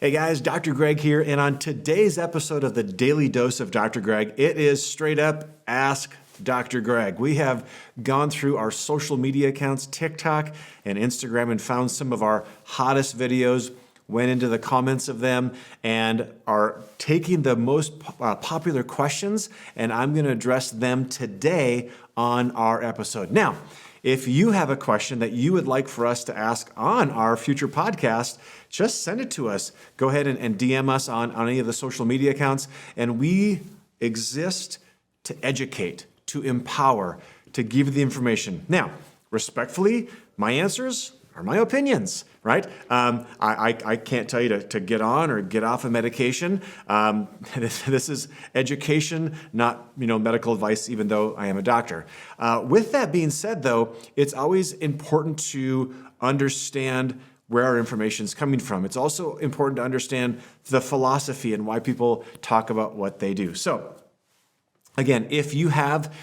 Hey guys, Dr. Greg here, and on today's episode of the Daily Dose of Dr. Greg, it is straight up Ask Dr. Greg. We have gone through our social media accounts, TikTok and Instagram, and found some of our hottest videos, went into the comments of them, and are taking the most popular questions, and I'm going to address them today on our episode. Now, if you have a question that you would like for us to ask on our future podcast, just send it to us. Go ahead and DM us on any of the social media accounts. And we exist to educate, to empower, to give you the information. Now, respectfully, my answers are my opinions, right? I can't tell you to get on or get off of medication. This is education, not medical advice, even though I am a doctor. With that being said, though, it's always important to understand where our information is coming from. It's also important to understand the philosophy and why people talk about what they do. So, again, if you have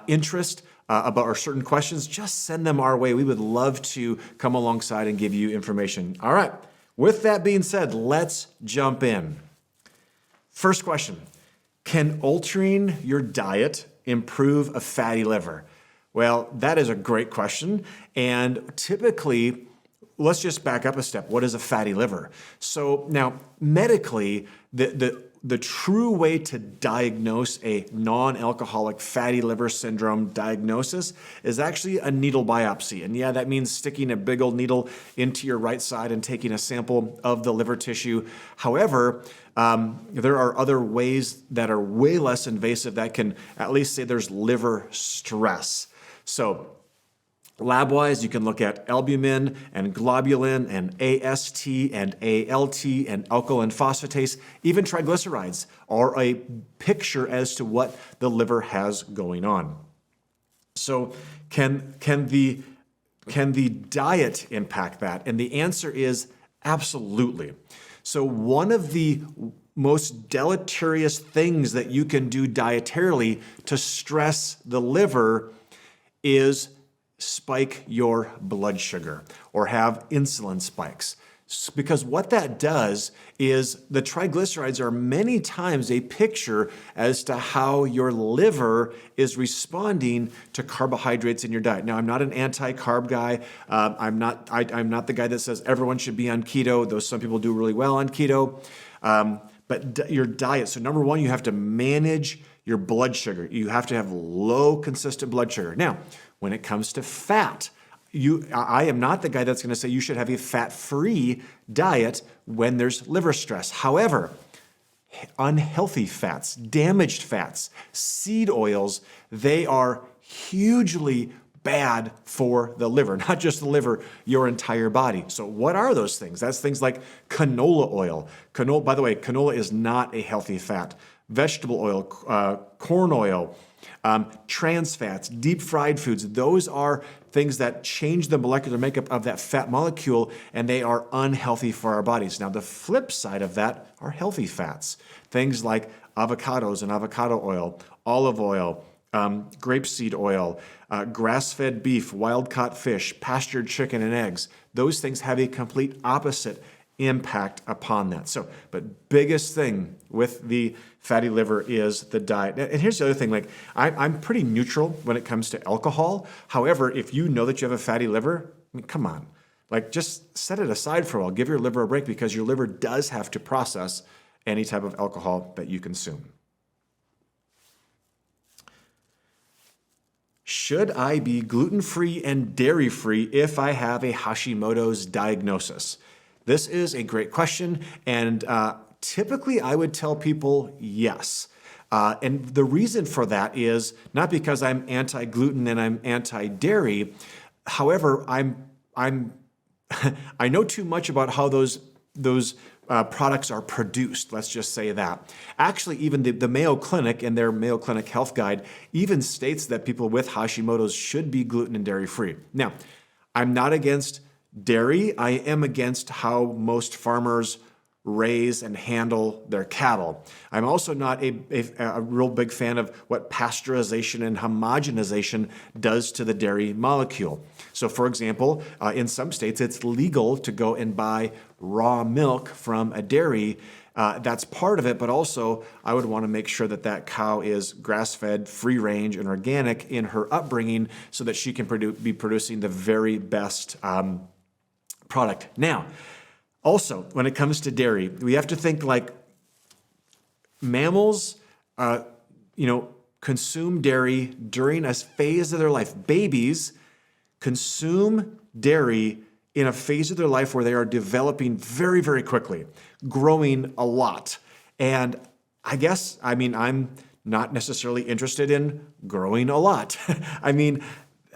interest about our certain questions, just send them our way. We would love to come alongside and give you information. All right. With that being said, let's jump in. First question: can altering your diet improve a fatty liver? Well, that is a great question. And typically, let's just back up a step. What is a fatty liver? So now, medically, the true way to diagnose a non-alcoholic fatty liver syndrome diagnosis is actually a needle biopsy. And yeah, that means sticking a big old needle into your right side and taking a sample of the liver tissue. However, there are other ways that are way less invasive that can at least say there's liver stress. So, lab-wise, you can look at albumin and globulin and AST and ALT and alkaline phosphatase. Even triglycerides are a picture as to what the liver has going on. So can the diet impact that? And the answer is absolutely. So one of the most deleterious things that you can do dietarily to stress the liver is spike your blood sugar or have insulin spikes. Because what that does is the triglycerides are many times a picture as to how your liver is responding to carbohydrates in your diet. Now, I'm not an anti-carb guy. I'm not the guy that says everyone should be on keto, though some people do really well on keto. But your diet, so number one, you have to manage your blood sugar. You have to have low, consistent blood sugar. Now, when it comes to fat, I am not the guy that's going to say you should have a fat-free diet when there's liver stress. However, unhealthy fats, damaged fats, seed oils, they are hugely bad for the liver, not just the liver, your entire body. So what are those things? That's things like canola oil. By the way, canola is not a healthy fat. Vegetable oil, corn oil, trans fats, deep fried foods, those are things that change the molecular makeup of that fat molecule, and they are unhealthy for our bodies. Now, the flip side of that are healthy fats. Things like avocados and avocado oil, olive oil, grapeseed oil, grass-fed beef, wild-caught fish, pastured chicken and eggs. Those things have a complete opposite impact upon that. So, but biggest thing with the fatty liver is the diet. And here's the other thing, like I'm pretty neutral when it comes to alcohol. However, if you know that you have a fatty liver, I mean, come on, like just set it aside for a while. Give your liver a break because your liver does have to process any type of alcohol that you consume. Should I be gluten-free and dairy-free if I have a Hashimoto's diagnosis? This is a great question, and typically I would tell people yes. And the reason for that is not because I'm anti-gluten and I'm anti-dairy. However, I know too much about how those products are produced, let's just say that. Actually, even the Mayo Clinic and their Mayo Clinic Health Guide even states that people with Hashimoto's should be gluten and dairy-free. Now, I'm not against dairy. I am against how most farmers raise and handle their cattle. I'm also not a real big fan of what pasteurization and homogenization does to the dairy molecule. So for example, in some states, it's legal to go and buy raw milk from a dairy. That's part of it, but also I would want to make sure that that cow is grass-fed, free-range, and organic in her upbringing so that she can be producing the very best product. Now, also, when it comes to dairy, we have to think like mammals, consume dairy during a phase of their life. Babies consume dairy in a phase of their life where they are developing very, very quickly, growing a lot. And I'm not necessarily interested in growing a lot.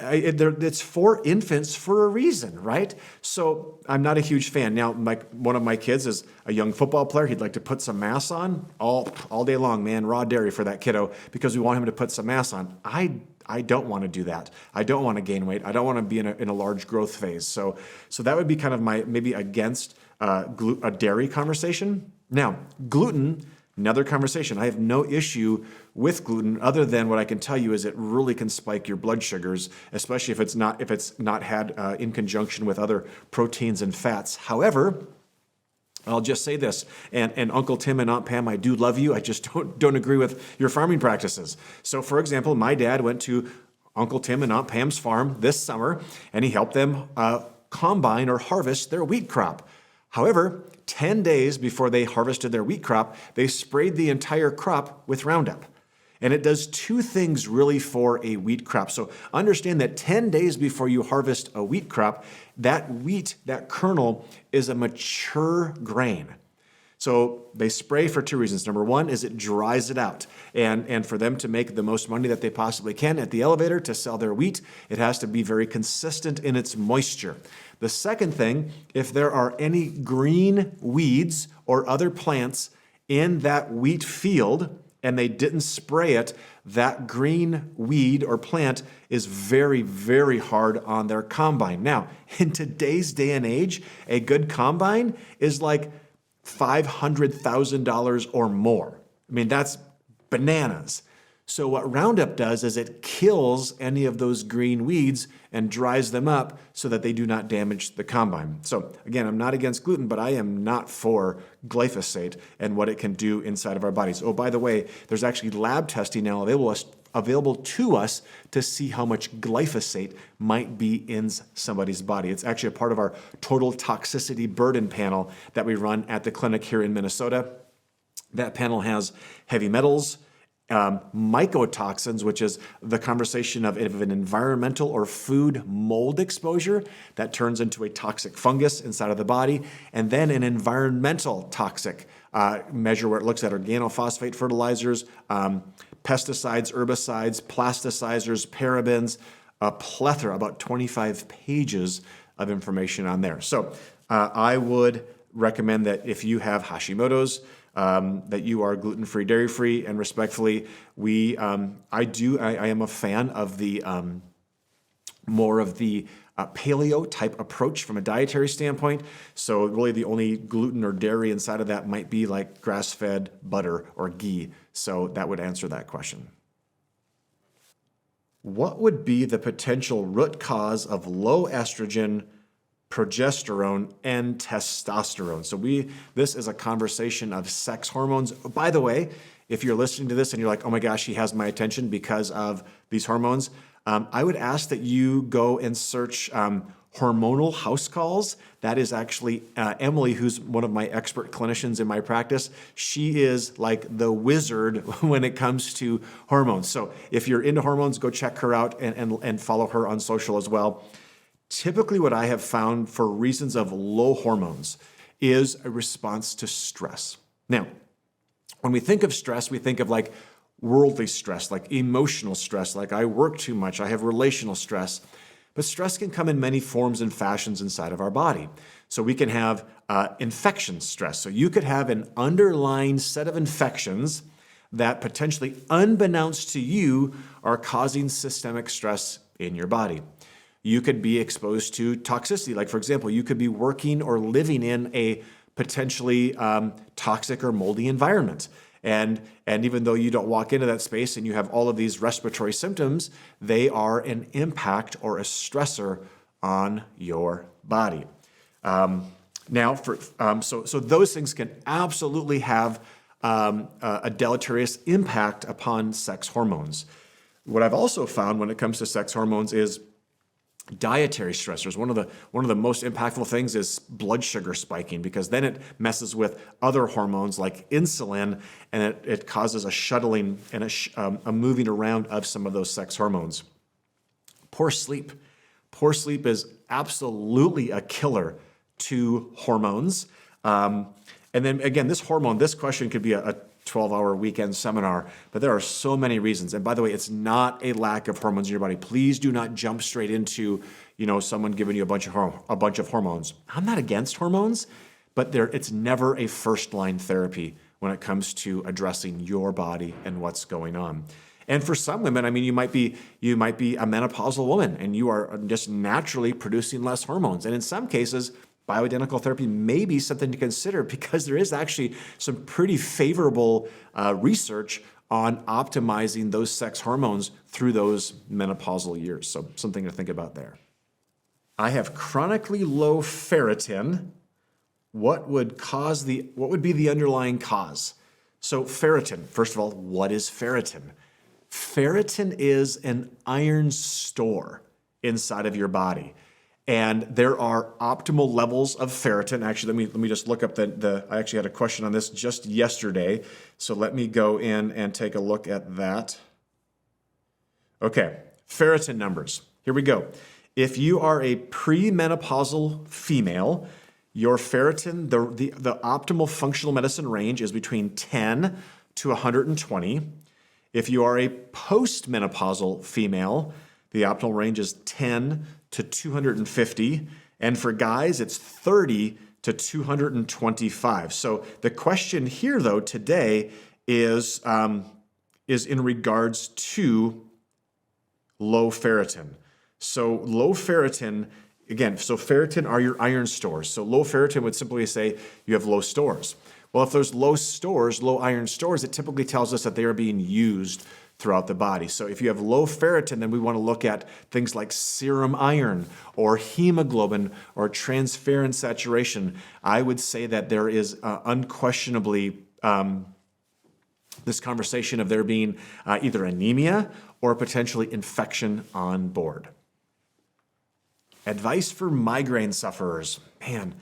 It's for infants for a reason, right? So I'm not a huge fan. Now, one of my kids is a young football player. He'd like to put some mass on all day long, man, raw dairy for that kiddo because we want him to put some mass on. I don't want to do that. I don't want to gain weight. I don't want to be in a large growth phase. So that would be kind of my maybe against a dairy conversation. Now, gluten, another conversation. I have no issue with gluten other than what I can tell you is it really can spike your blood sugars, especially if it's not had in conjunction with other proteins and fats. However, I'll just say this, and Uncle Tim and Aunt Pam, I do love you. I just don't agree with your farming practices. So for example, my dad went to Uncle Tim and Aunt Pam's farm this summer, and he helped them combine or harvest their wheat crop. However, 10 days before they harvested their wheat crop, they sprayed the entire crop with Roundup. And it does two things really for a wheat crop. So understand that 10 days before you harvest a wheat crop, that wheat, that kernel, is a mature grain. So they spray for two reasons. Number one is it dries it out. And for them to make the most money that they possibly can at the elevator to sell their wheat, it has to be very consistent in its moisture. The second thing, if there are any green weeds or other plants in that wheat field and they didn't spray it, that green weed or plant is very, very hard on their combine. Now, in today's day and age, a good combine is like $500,000 or more. I mean, that's bananas. So what Roundup does is it kills any of those green weeds and dries them up so that they do not damage the combine. So again, I'm not against gluten, but I am not for glyphosate and what it can do inside of our bodies. Oh, by the way, there's actually lab testing now available to us to see how much glyphosate might be in somebody's body. It's actually a part of our total toxicity burden panel that we run at the clinic here in Minnesota. That panel has heavy metals, mycotoxins, which is the conversation of an environmental or food mold exposure that turns into a toxic fungus inside of the body, and then an environmental toxic measure where it looks at organophosphate fertilizers, pesticides, herbicides, plasticizers, parabens, a plethora, about 25 pages of information on there. So I would recommend that if you have Hashimoto's, that you are gluten-free, dairy-free, and respectfully, I am a fan of the more of the paleo type approach from a dietary standpoint. So really the only gluten or dairy inside of that might be like grass-fed butter or ghee. So that would answer that question. What would be the potential root cause of low estrogen, progesterone, and testosterone? So this is a conversation of sex hormones. By the way, if you're listening to this and you're like, oh my gosh, he has my attention because of these hormones, I would ask that you go and search hormonal house calls. That is actually Emily, who's one of my expert clinicians in my practice. She is like the wizard when it comes to hormones. So if you're into hormones, go check her out and follow her on social as well. Typically what I have found for reasons of low hormones is a response to stress. Now, when we think of stress, we think of like worldly stress, like emotional stress, like I work too much, I have relational stress. But stress can come in many forms and fashions inside of our body. So we can have infection stress. So you could have an underlying set of infections that potentially, unbeknownst to you, are causing systemic stress in your body. You could be exposed to toxicity. Like, for example, you could be working or living in a potentially toxic or moldy environment. And even though you don't walk into that space and you have all of these respiratory symptoms, they are an impact or a stressor on your body. So those things can absolutely have a deleterious impact upon sex hormones. What I've also found when it comes to sex hormones is dietary stressors. One of the most impactful things is blood sugar spiking, because then it messes with other hormones like insulin, and it causes a shuttling and a moving around of some of those sex hormones. Poor sleep. Poor sleep is absolutely a killer to hormones. And then again, this question could be a 12-hour weekend seminar, but there are so many reasons. And by the way, it's not a lack of hormones in your body. Please do not jump straight into, someone giving you a bunch of hormones. I'm not against hormones, but it's never a first-line therapy when it comes to addressing your body and what's going on. And for some women, you might be a menopausal woman and you are just naturally producing less hormones. And in some cases, bioidentical therapy may be something to consider, because there is actually some pretty favorable research on optimizing those sex hormones through those menopausal years. So something to think about there. I have chronically low ferritin. What would be the underlying cause? So ferritin, first of all, what is ferritin? Ferritin is an iron store inside of your body. And there are optimal levels of ferritin. Actually, let me just look up I actually had a question on this just yesterday. So let me go in and take a look at that. Okay, ferritin numbers. Here we go. If you are a premenopausal female, your ferritin, the optimal functional medicine range is between 10 to 120. If you are a postmenopausal female, the optimal range is 10 to 250. And for guys, it's 30 to 225. So the question here, though, today is in regards to low ferritin. So low ferritin, again, so ferritin are your iron stores. So low ferritin would simply say you have low stores. Well, if there's low iron stores, it typically tells us that they are being used throughout the body. So if you have low ferritin, then we want to look at things like serum iron or hemoglobin or transferrin saturation. I would say that there is unquestionably this conversation of there being either anemia or potentially infection on board. Advice for migraine sufferers. Man,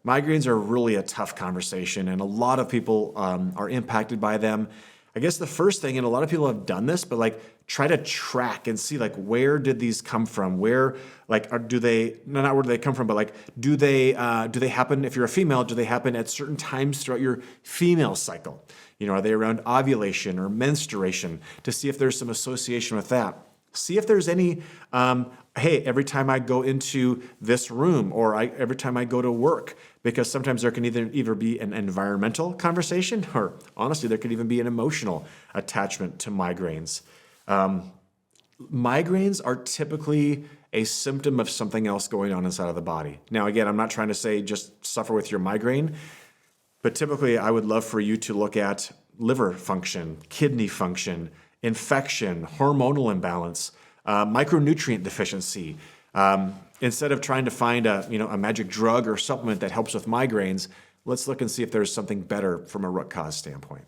migraines are really a tough conversation, and a lot of people are impacted by them. I guess the first thing, and a lot of people have done this, but try to track and see where did these come from? Where do they come from, but do they happen, if you're a female, do they happen at certain times throughout your female cycle? Are they around ovulation or menstruation, to see if there's some association with that? See if there's any, hey, every time I go into this room or every time I go to work, because sometimes there can either be an environmental conversation or honestly, there could even be an emotional attachment to migraines. Migraines are typically a symptom of something else going on inside of the body. Now, again, I'm not trying to say just suffer with your migraine, but typically I would love for you to look at liver function, kidney function, infection, hormonal imbalance, micronutrient deficiency. Instead of trying to find a magic drug or supplement that helps with migraines, let's look and see if there's something better from a root cause standpoint.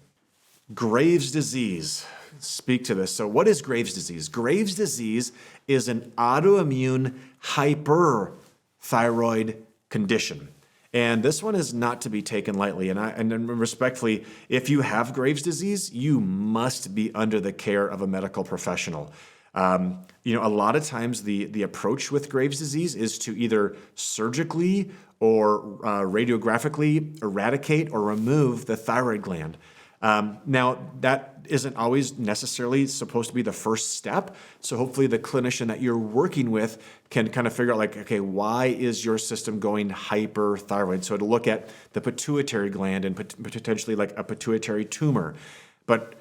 Graves' disease. Speak to this. So what is Graves' disease? Graves' disease is an autoimmune hyperthyroid condition. And this one is not to be taken lightly. And respectfully, if you have Graves' disease, you must be under the care of a medical professional. A lot of times the approach with Graves' disease is to either surgically or radiographically eradicate or remove the thyroid gland. Now, that isn't always necessarily supposed to be the first step. So hopefully the clinician that you're working with can kind of figure out okay, why is your system going hyperthyroid? So to look at the pituitary gland and potentially a pituitary tumor. But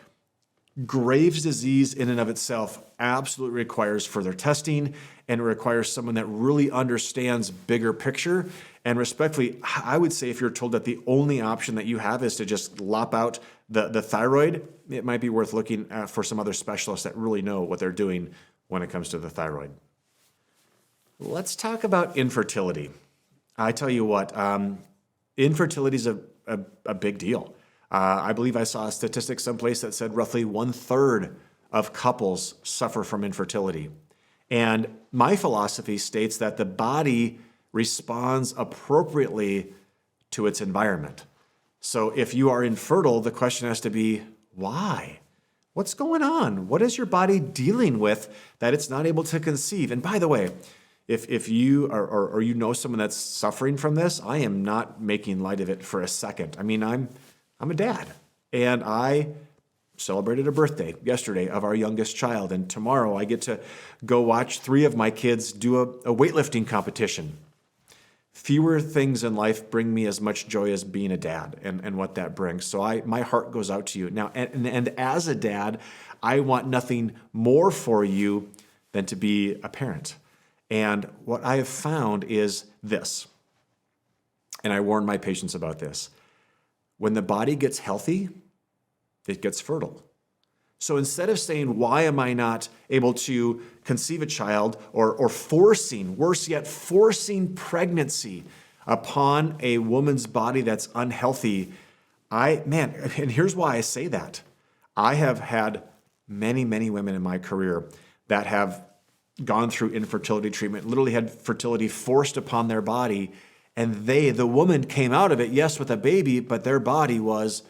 Graves' disease in and of itself absolutely requires further testing, and it requires someone that really understands bigger picture. And respectfully, I would say if you're told that the only option that you have is to just lop out the thyroid, it might be worth looking for some other specialists that really know what they're doing when it comes to the thyroid. Let's talk about infertility. I tell you what, infertility is a big deal. I believe I saw a statistic someplace that said roughly 1/3 of couples suffer from infertility. And my philosophy states that the body responds appropriately to its environment. So if you are infertile, the question has to be, why? What's going on? What is your body dealing with that it's not able to conceive? And by the way, if you or you know someone that's suffering from this, I am not making light of it for a second. I mean, I'm a dad, and I celebrated a birthday yesterday of our youngest child, and tomorrow I get to go watch 3 of my kids do a weightlifting competition. Fewer things in life bring me as much joy as being a dad and what that brings. So my heart goes out to you. Now, and as a dad, I want nothing more for you than to be a parent. And what I have found is this, and I warn my patients about this. When the body gets healthy, it gets fertile. So instead of saying, why am I not able to conceive a child, or forcing, worse yet, forcing pregnancy upon a woman's body that's unhealthy, and here's why I say that. I have had many, many women in my career that have gone through infertility treatment, literally had fertility forced upon their body, and the woman came out of it, yes, with a baby, but their body was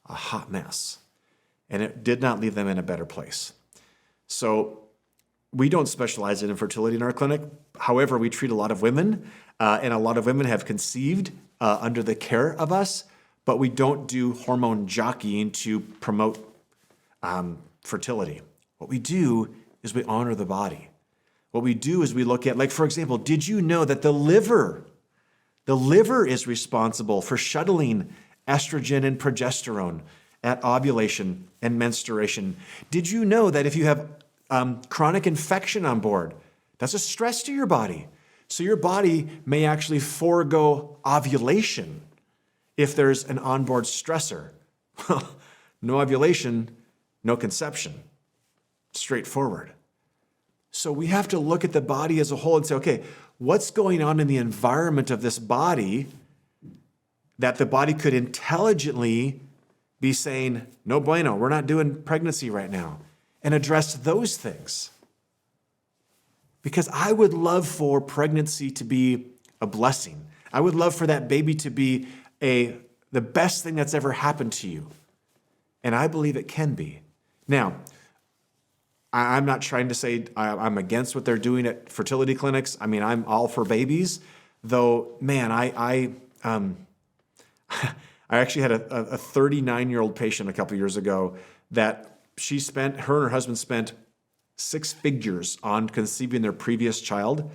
a hot mess. And it did not leave them in a better place. So we don't specialize in infertility in our clinic. However, we treat a lot of women, and a lot of women have conceived under the care of us, but we don't do hormone jockeying to promote fertility. What we do is we honor the body. What we do is we look at, like, for example, did you know that the liver is responsible for shuttling estrogen and progesterone at ovulation and menstruation? Did you know that if you have chronic infection on board, that's a stress to your body? So your body may actually forego ovulation if there's an onboard stressor. No ovulation, no conception. Straightforward. So we have to look at the body as a whole and say, okay, what's going on in the environment of this body that the body could intelligently be saying, no bueno, we're not doing pregnancy right now, and address those things. Because I would love for pregnancy to be a blessing. I would love for that baby to be the best thing that's ever happened to you. And I believe it can be. Now, I'm not trying to say I'm against what they're doing at fertility clinics. I mean, I'm all for babies, though, man, I actually had a 39-year-old patient a couple years ago that her and her husband spent 6 figures on conceiving their previous child.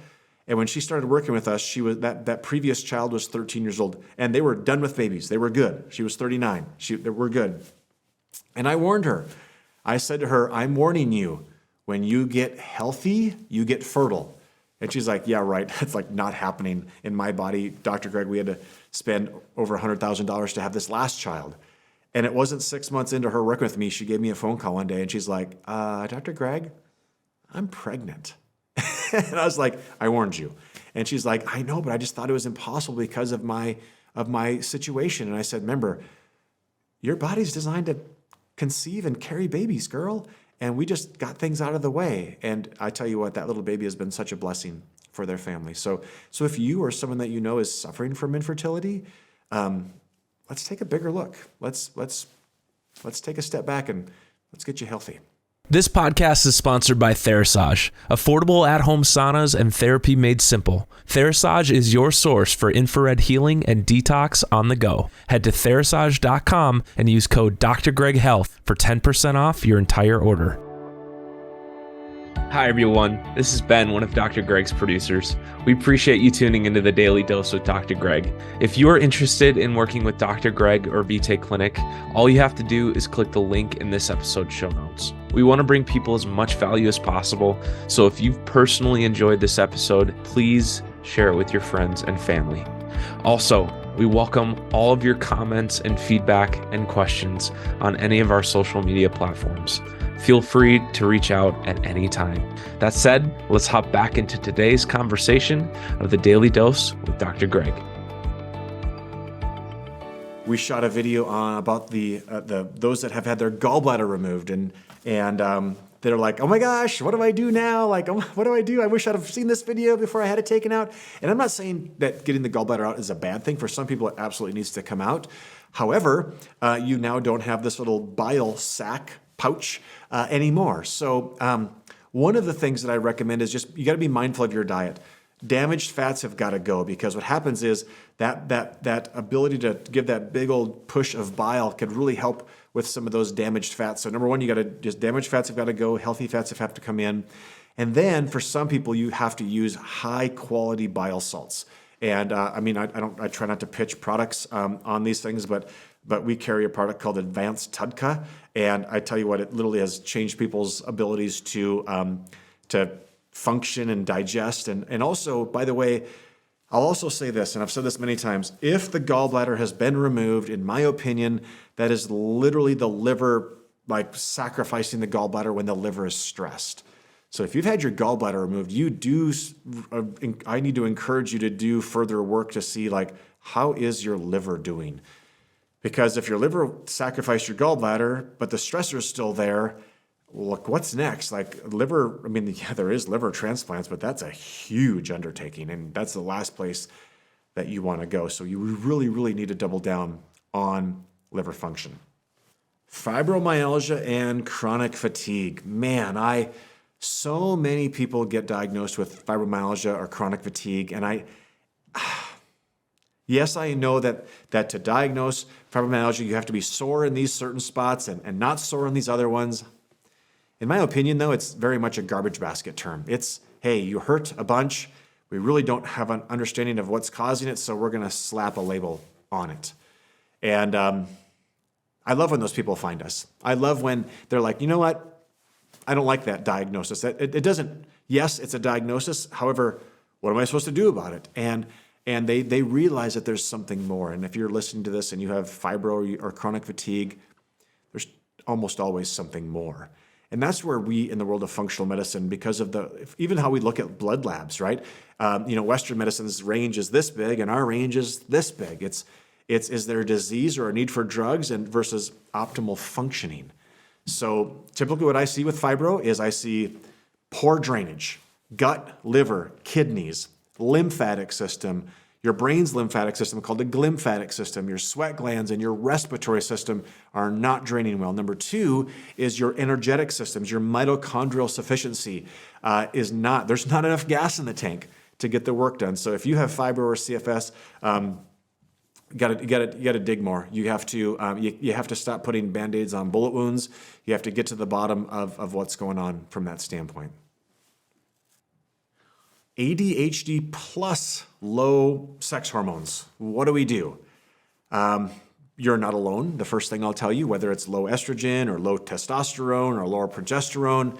And when she started working with us, that previous child was 13 years old, and they were done with babies. They were good. She was 39. They were good. And I warned her. I said to her, I'm warning you, when you get healthy, you get fertile. And she's like, yeah, right. That's like not happening in my body. Dr. Greg, we had to spend over $100,000 to have this last child. And it wasn't 6 months into her working with me, she gave me a phone call one day and she's like, Dr. Greg, I'm pregnant. And I was like, I warned you. And she's like, I know, but I just thought it was impossible because of my situation. And I said, remember, your body's designed to conceive and carry babies, girl. And we just got things out of the way. And I tell you what, that little baby has been such a blessing for their family. So if you or someone that you know is suffering from infertility, let's take a bigger look. Let's take a step back and let's get you healthy. This podcast is sponsored by Therasage, affordable at-home saunas and therapy made simple. Therasage is your source for infrared healing and detox on the go. Head to Therasage.com and use code DrGregHealth for 10% off your entire order. Hi, everyone. This is Ben, one of Dr. Greg's producers. We appreciate you tuning into the Daily Dose with Dr. Greg. If you are interested in working with Dr. Greg or VT Clinic, all you have to do is click the link in this episode's show notes. We want to bring people as much value as possible, so if you've personally enjoyed this episode, please share it with your friends and family. Also, we welcome all of your comments and feedback and questions on any of our social media platforms. Feel free to reach out at any time. That said, let's hop back into today's conversation of the Daily Dose with Dr. Greg. We shot a video on about the those that have had their gallbladder removed, and they're like, oh my gosh, what do I do now? Like, what do I do? I wish I'd have seen this video before I had it taken out. And I'm not saying that getting the gallbladder out is a bad thing. For some people, it absolutely needs to come out. However, you now don't have this little bile sac pouch anymore. So one of the things that I recommend is just, you got to be mindful of your diet. Damaged fats have got to go, because what happens is that ability to give that big old push of bile could really help with some of those damaged fats. So number one, you got to just, damaged fats have got to go, healthy fats have to come in. And then for some people, you have to use high quality bile salts. And I try not to pitch products on these things, but we carry a product called Advanced Tudka, and I tell you what, it literally has changed people's abilities to function and digest. And also, by the way, I'll also say this, and I've said this many times, if the gallbladder has been removed, in my opinion, that is literally the liver, like sacrificing the gallbladder when the liver is stressed. So if you've had your gallbladder removed, I need to encourage you to do further work to see, like, how is your liver doing? Because if your liver sacrificed your gallbladder, but the stressor is still there, look, what's next? Like liver, there is liver transplants, but that's a huge undertaking, and that's the last place that you want to go. So you really, really need to double down on liver function. Fibromyalgia and chronic fatigue. Man, so many people get diagnosed with fibromyalgia or chronic fatigue, and yes, I know that to diagnose fibromyalgia, you have to be sore in these certain spots and not sore in these other ones. In my opinion, though, it's very much a garbage basket term. It's, hey, you hurt a bunch. We really don't have an understanding of what's causing it, so we're going to slap a label on it. And I love when those people find us. I love when they're like, you know what? I don't like that diagnosis. It doesn't, yes, it's a diagnosis. However, what am I supposed to do about it? And they realize that there's something more. And if you're listening to this and you have fibro or chronic fatigue, there's almost always something more. And that's where we, in the world of functional medicine, because of even how we look at blood labs, right? Western medicine's range is this big, and our range is this big. Is there a disease or a need for drugs versus optimal functioning? So typically what I see with fibro is I see poor drainage, gut, liver, kidneys, lymphatic system, your brain's lymphatic system called the glymphatic system, your sweat glands and your respiratory system are not draining well. Number two is your energetic systems, your mitochondrial sufficiency there's not enough gas in the tank to get the work done. So if you have fibro or CFS, you got to dig more. You have to stop putting Band-Aids on bullet wounds. You have to get to the bottom of what's going on from that standpoint. ADHD plus low sex hormones. What do we do? You're not alone. The first thing I'll tell you, whether it's low estrogen or low testosterone or lower progesterone,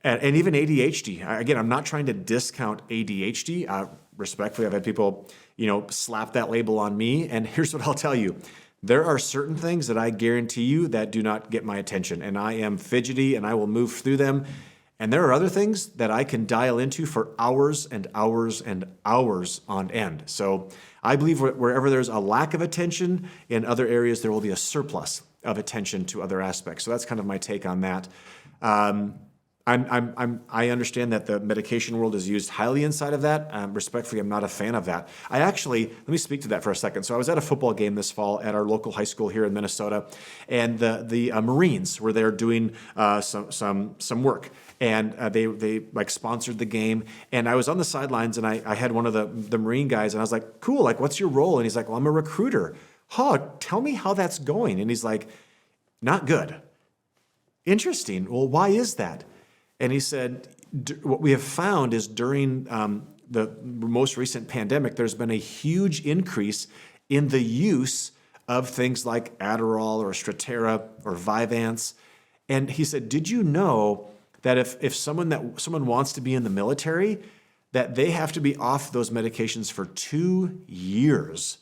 and even ADHD. Again, I'm not trying to discount ADHD. Respectfully, I've had people, slap that label on me. And here's what I'll tell you. There are certain things that I guarantee you that do not get my attention. And I am fidgety and I will move through them. And there are other things that I can dial into for hours and hours and hours on end. So I believe wherever there's a lack of attention, in other areas there will be a surplus of attention to other aspects. So that's kind of my take on that. I understand that the medication world is used highly inside of that. Respectfully, I'm not a fan of that. Let me speak to that for a second. So I was at a football game this fall at our local high school here in Minnesota, and the Marines were there doing some work. And they like sponsored the game. And I was on the sidelines, and I had one of the Marine guys, and I was like, cool, like, what's your role? And he's like, well, I'm a recruiter. Tell me how that's going. And he's like, not good. Interesting. Well, why is that? And he said, what we have found is during the most recent pandemic, there's been a huge increase in the use of things like Adderall or Strattera or Vyvanse. And he said, did you know that if someone wants to be in the military, that they have to be off those medications for 2 years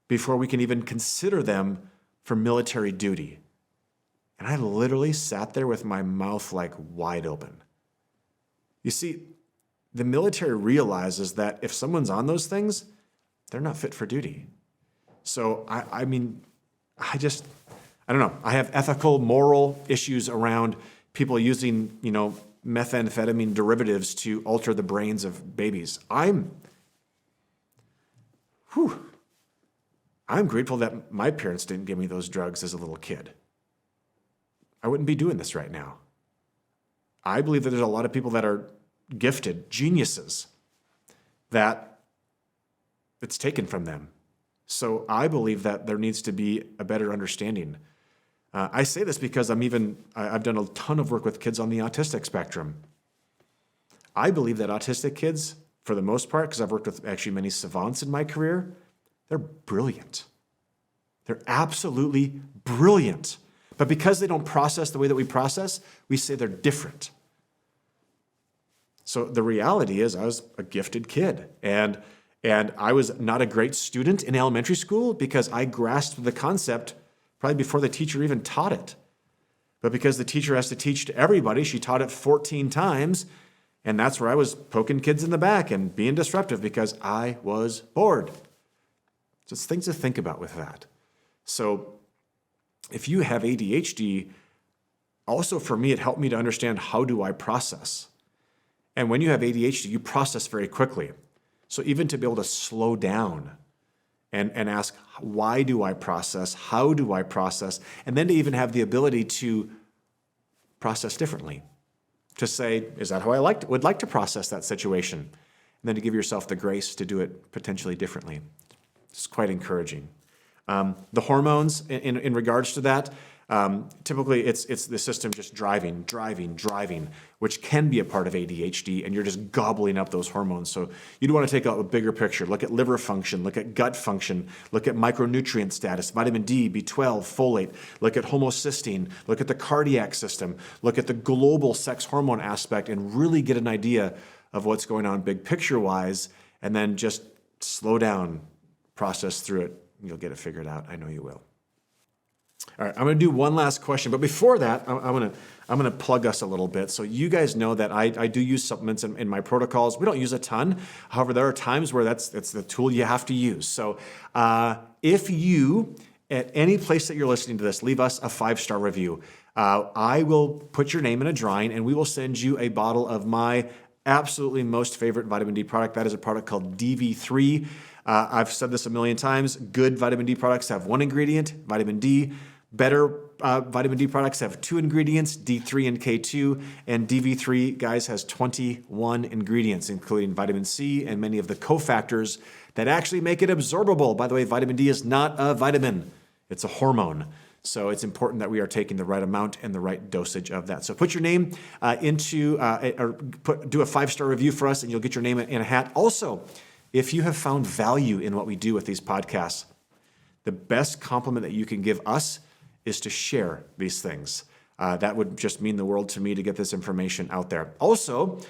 before we can even consider them for military duty? And I literally sat there with my mouth like wide open. You see, the military realizes that if someone's on those things, they're not fit for duty. So, I mean, I don't know. I have ethical, moral issues around people using, methamphetamine derivatives to alter the brains of babies. I'm grateful that my parents didn't give me those drugs as a little kid. I wouldn't be doing this right now. I believe that there's a lot of people that are gifted, geniuses, that it's taken from them. So I believe that there needs to be a better understanding. I say this because I've done a ton of work with kids on the autistic spectrum. I believe that autistic kids, for the most part, because I've worked with actually many savants in my career, they're brilliant. They're absolutely brilliant. But because they don't process the way that we process, we say they're different. So the reality is I was a gifted kid, and I was not a great student in elementary school because I grasped the concept probably before the teacher even taught it. But because the teacher has to teach to everybody, she taught it 14 times, and that's where I was poking kids in the back and being disruptive because I was bored. Just things to think about with that. So if you have ADHD, also for me, it helped me to understand how do I process. And when you have ADHD, you process very quickly. So even to be able to slow down and ask, why do I process? How do I process? And then to even have the ability to process differently. To say, is that how I would like to process that situation? And then to give yourself the grace to do it potentially differently. It's quite encouraging. The hormones, in regards to that, typically it's the system just driving, which can be a part of ADHD, and you're just gobbling up those hormones. So you'd want to take a bigger picture. Look at liver function, look at gut function, look at micronutrient status, vitamin D, B12, folate, look at homocysteine, look at the cardiac system, look at the global sex hormone aspect, and really get an idea of what's going on big picture-wise, and then just slow down, process through it. You'll get it figured out. I know you will. All right, I'm going to do one last question, but before that, I'm going to plug us a little bit. So you guys know that I do use supplements in my protocols. We don't use a ton. However, there are times where it's the tool you have to use. So if you, at any place that you're listening to this, leave us a 5-star review, I will put your name in a drawing, and we will send you a bottle of my absolutely most favorite vitamin D product. That is a product called DV3. I've said this a million times. Good vitamin D products have 1 ingredient, vitamin D. Better vitamin D products have 2 ingredients, D3 and K2. And DV3, guys, has 21 ingredients, including vitamin C and many of the cofactors that actually make it absorbable. By the way, vitamin D is not a vitamin. It's a hormone. So it's important that we are taking the right amount and the right dosage of that. So put your name do a 5-star review for us, and you'll get your name in a hat. Also, if you have found value in what we do with these podcasts, the best compliment that you can give us is to share these things. That would just mean the world to me to get this information out there. Also,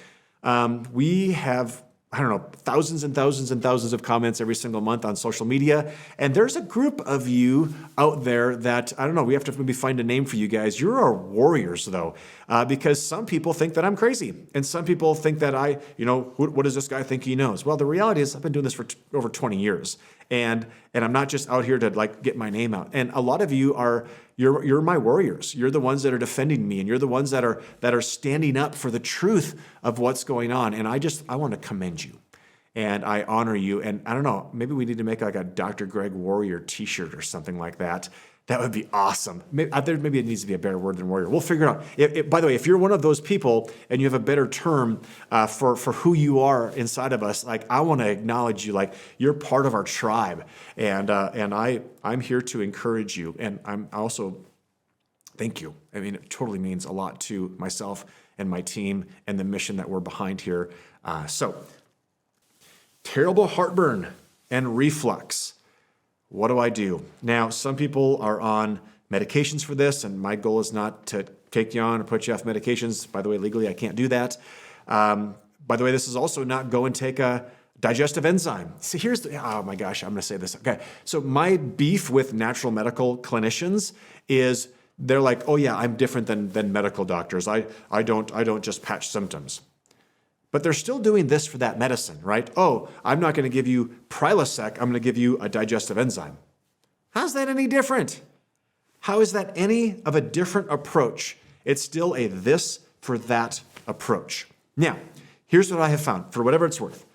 we have, thousands and thousands and thousands of comments every single month on social media. And there's a group of you out there that, we have to maybe find a name for you guys. You're our warriors, though, because some people think that I'm crazy. And some people think that what does this guy think he knows? Well, the reality is I've been doing this for over 20 years. And I'm not just out here to get my name out. And a lot of you you're my warriors. You're the ones that are defending me, and you're the ones that are standing up for the truth of what's going on. And I want to commend you, and I honor you. And I don't know, maybe we need to make like a Dr. Greg Warrior T-shirt or something like that. That would be awesome. Maybe it needs to be a better word than warrior. We'll figure it out. By the way, if you're one of those people and you have a better term for who you are inside of us, I want to acknowledge you. You're part of our tribe, and I'm here to encourage you. And I'm also thank you. I mean, it totally means a lot to myself and my team and the mission that we're behind here. So, terrible heartburn and reflux. What do I do? Now, some people are on medications for this, and my goal is not to take you on or put you off medications. By the way, legally, I can't do that. By the way, this is also not go and take a digestive enzyme. See, oh my gosh, I'm going to say this. Okay. So my beef with natural medical clinicians is they're like, oh yeah, I'm different than medical doctors. I don't just patch symptoms. But they're still doing this for that medicine, right? Oh, I'm not going to give you Prilosec. I'm going to give you a digestive enzyme. How's that any different? How is that any of a different approach? It's still a this for that approach. Now, here's what I have found, for whatever it's worth.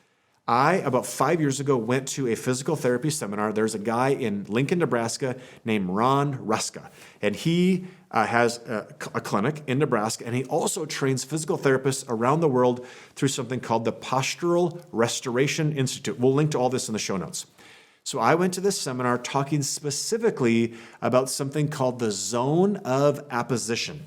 I, about 5 years ago, went to a physical therapy seminar. There's a guy in Lincoln, Nebraska named Ron Ruska, and he has a clinic in Nebraska, and he also trains physical therapists around the world through something called the Postural Restoration Institute. We'll link to all this in the show notes. So I went to this seminar talking specifically about something called the zone of apposition.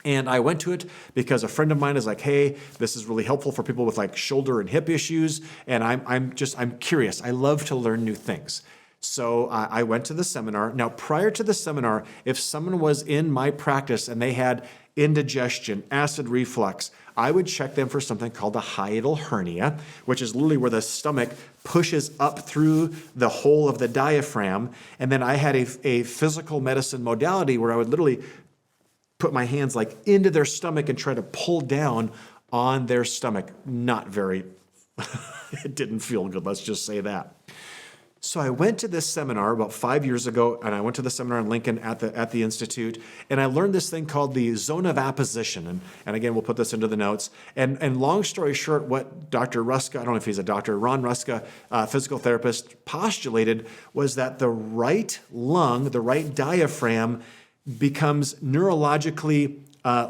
And I went to it because a friend of mine is like, hey, this is really helpful for people with like shoulder and hip issues. And I'm curious. I love to learn new things. So I went to the seminar. Now, prior to the seminar, if someone was in my practice and they had indigestion, acid reflux, I would check them for something called a hiatal hernia, which is literally where the stomach pushes up through the hole of the diaphragm. And then I had a physical medicine modality where I would literally put my hands like into their stomach and try to pull down on their stomach. Not very, it didn't feel good, let's just say that. So I went to this seminar about 5 years ago, and I went to the seminar in Lincoln at the Institute, and I learned this thing called the zone of apposition. And again, we'll put this into the notes. And long story short, what Dr. Ruska, I don't know if he's a doctor, Ron Ruska, physical therapist, postulated was that the right lung, the right diaphragm, becomes neurologically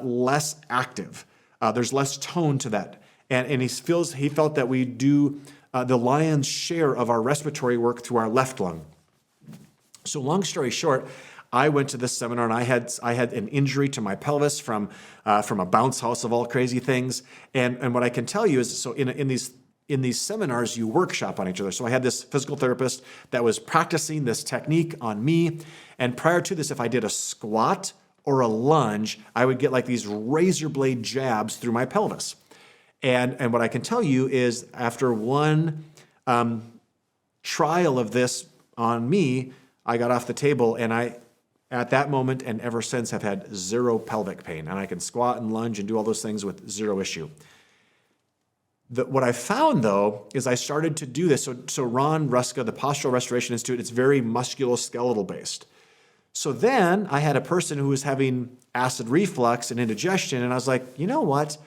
less active. There's less tone to that. And he felt that we do the lion's share of our respiratory work through our left lung. So long story short, I went to this seminar and I had an injury to my pelvis from a bounce house of all crazy things. And what I can tell you is, so in these seminars, you workshop on each other. So I had this physical therapist that was practicing this technique on me. And prior to this, if I did a squat or a lunge, I would get like these razor blade jabs through my pelvis. And what I can tell you is after one trial of this on me, I got off the table and I, at that moment and ever since, have had zero pelvic pain. And I can squat and lunge and do all those things with zero issue. What I found, though, is I started to do this. So Ron Ruska, the Postural Restoration Institute, it's very musculoskeletal based. So then I had a person who was having acid reflux and indigestion, and I was like, you know what?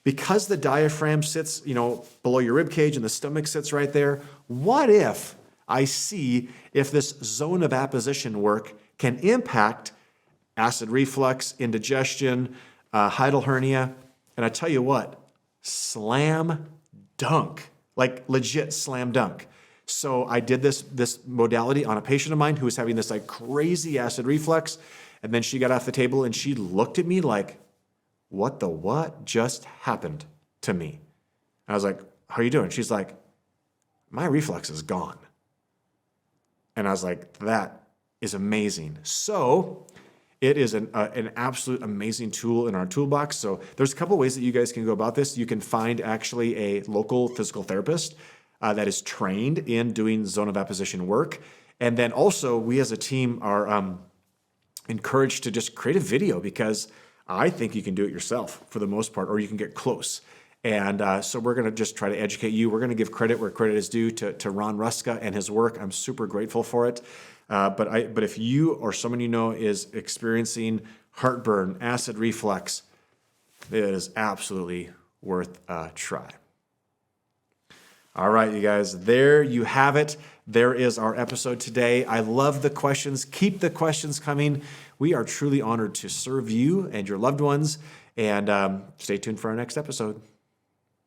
Because the diaphragm sits, below your rib cage and the stomach sits right there, what if I see if this zone of apposition work can impact acid reflux, indigestion, hiatal hernia? And I tell you what, slam dunk, like legit slam dunk. So I did this modality on a patient of mine who was having this like crazy acid reflux. And then she got off the table and she looked at me like, what just happened to me? And I was like, how are you doing? She's like, my reflux is gone. And I was like, that is amazing. So it is an absolute amazing tool in our toolbox. So there's a couple ways that you guys can go about this. You can find actually a local physical therapist that is trained in doing zone of apposition work. And then also we as a team are encouraged to just create a video, because I think you can do it yourself for the most part, or you can get close. And so we're going to just try to educate you. We're going to give credit where credit is due to Ron Ruska and his work. I'm super grateful for it. But if you or someone you know is experiencing heartburn, acid reflux, it is absolutely worth a try. All right, you guys, there you have it. There is our episode today. I love the questions. Keep the questions coming. We are truly honored to serve you and your loved ones. And stay tuned for our next episode.